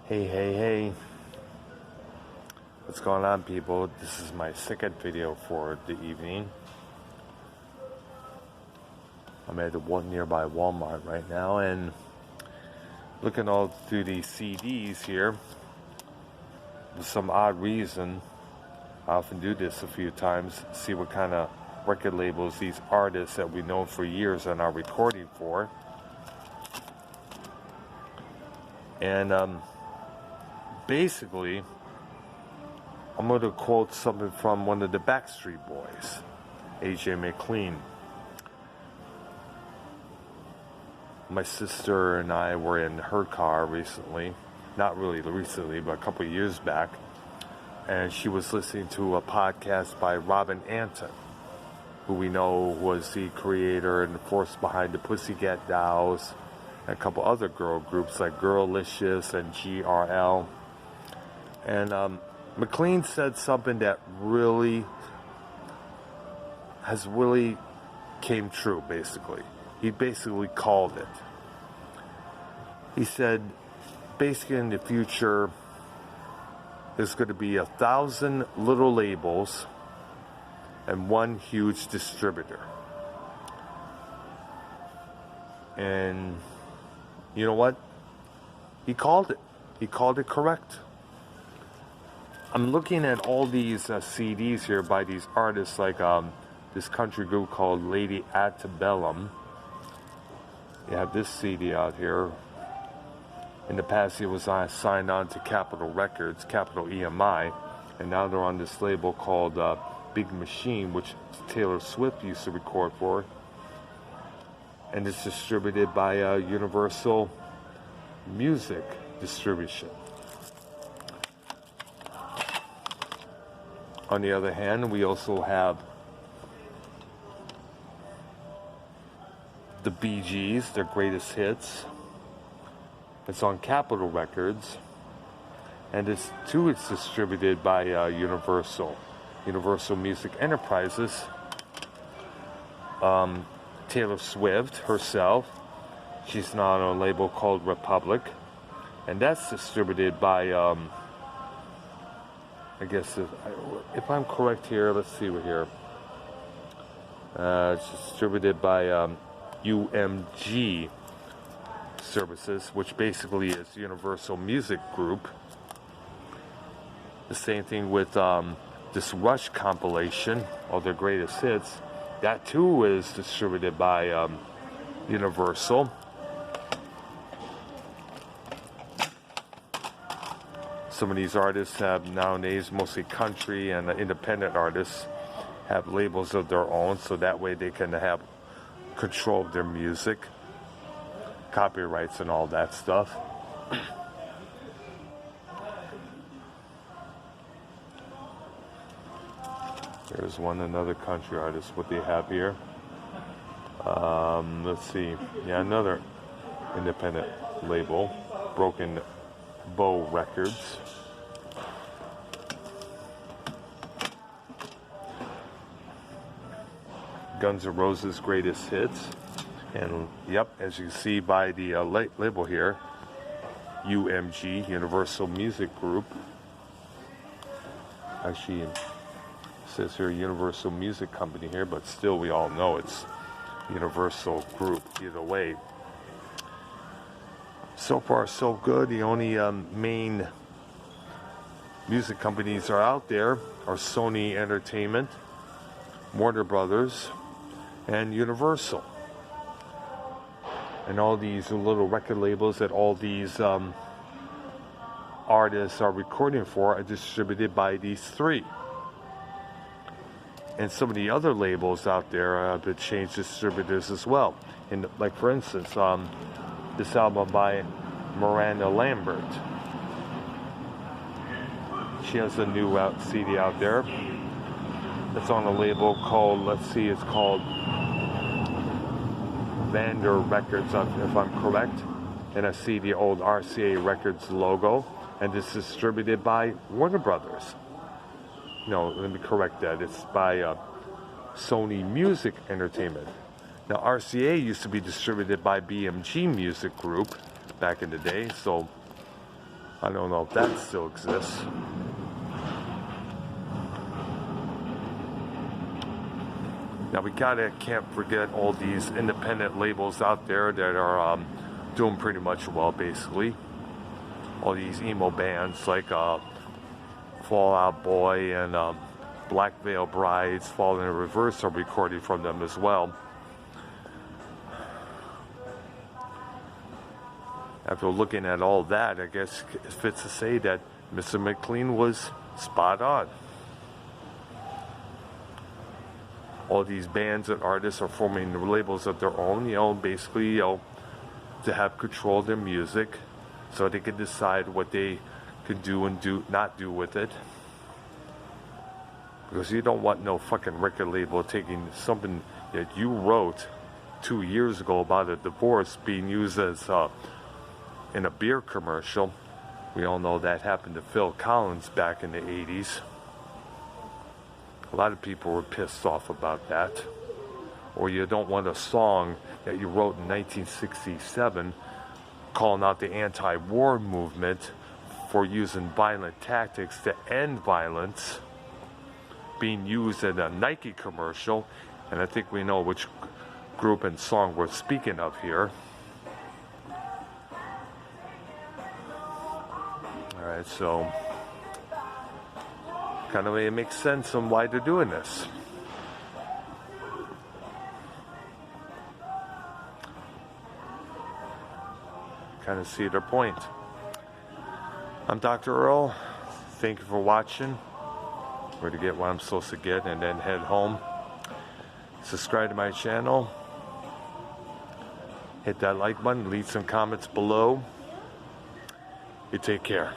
Hey, what's going on, people? This is my second video for the evening. I'm at the one nearby Walmart right now and looking all through these CDs here. For some odd reason, I often do this a few times, see what kind of record labels these artists that we've known for years and are recording for. And basically, I'm going to quote something from one of the Backstreet Boys, AJ McLean. My sister and I were in her car recently, not really recently, but a couple of years back, and she was listening to a podcast by Robin Antin, who we know was the creator and the force behind the Pussycat Dolls, and a couple other girl groups like Girlicious and GRL. And McLean said something that really came true, basically. He basically called it. He said, basically in the future, there's going to be 1,000 little labels and one huge distributor. And you know what? He called it. He called it correct. I'm looking at all these CDs here by these artists like this country group called Lady Antebellum. You have this CD out here. In the past, he was signed on to Capitol Records, Capitol EMI, and now they're on this label called Big Machine, which Taylor Swift used to record for. And it's distributed by Universal Music Distribution. On the other hand, we also have the Bee Gees, their greatest hits. It's on Capitol Records, and it's distributed by Universal Music Enterprises. Taylor Swift herself, she's now on a label called Republic, and that's distributed by I guess if I'm correct here, let's see what here. It's distributed by UMG Services, which basically is Universal Music Group. The same thing with this Rush compilation, all their greatest hits. That too is distributed by Universal. Some of these artists have nowadays, mostly country and independent artists, have labels of their own, so that way they can have control of their music, copyrights and all that stuff. There's another country artist, what they have here. Let's see. Yeah, another independent label, Broken Bow Records. Guns N' Roses' greatest hits. And yep, as you can see by the label here, UMG, Universal Music Group. Actually, it says here Universal Music Company here, but still we all know it's Universal Group either way. So far, so good. The only main music companies are out there are Sony Entertainment, Warner Brothers, and Universal. And all these little record labels that all these artists are recording for are distributed by these three. And some of the other labels out there have changed distributors as well. And like for instance, this album by Miranda Lambert. She has a new CD out there. It's on a label called, let's see, it's called Vander Records, if I'm correct. And I see the old RCA Records logo. And it's distributed by Warner Brothers. No, let me correct that. It's by Sony Music Entertainment. Now, RCA used to be distributed by BMG Music Group back in the day, so I don't know if that still exists. Now we can't forget all these independent labels out there that are doing pretty much well, basically. All these emo bands like Fall Out Boy and Black Veil Brides, Fall in Reverse are recording from them as well. After looking at all that, I guess it fits to say that Mr. McLean was spot on. All these bands and artists are forming labels of their own, basically, to have control of their music so they can decide what they can do and not do with it. Because you don't want no fucking record label taking something that you wrote 2 years ago about a divorce being used as in a beer commercial. We all know that happened to Phil Collins back in the 80s. A lot of people were pissed off about that. Or you don't want a song that you wrote in 1967 calling out the anti-war movement for using violent tactics to end violence being used in a Nike commercial. And I think we know which group and song we're speaking of here. Alright, so kind of it makes sense on why they're doing this. Kind of see their point. I'm Dr. Earl. Thank you for watching. Where to get what I'm supposed to get and then head home. Subscribe to my channel. Hit that like button. Leave some comments below. You take care.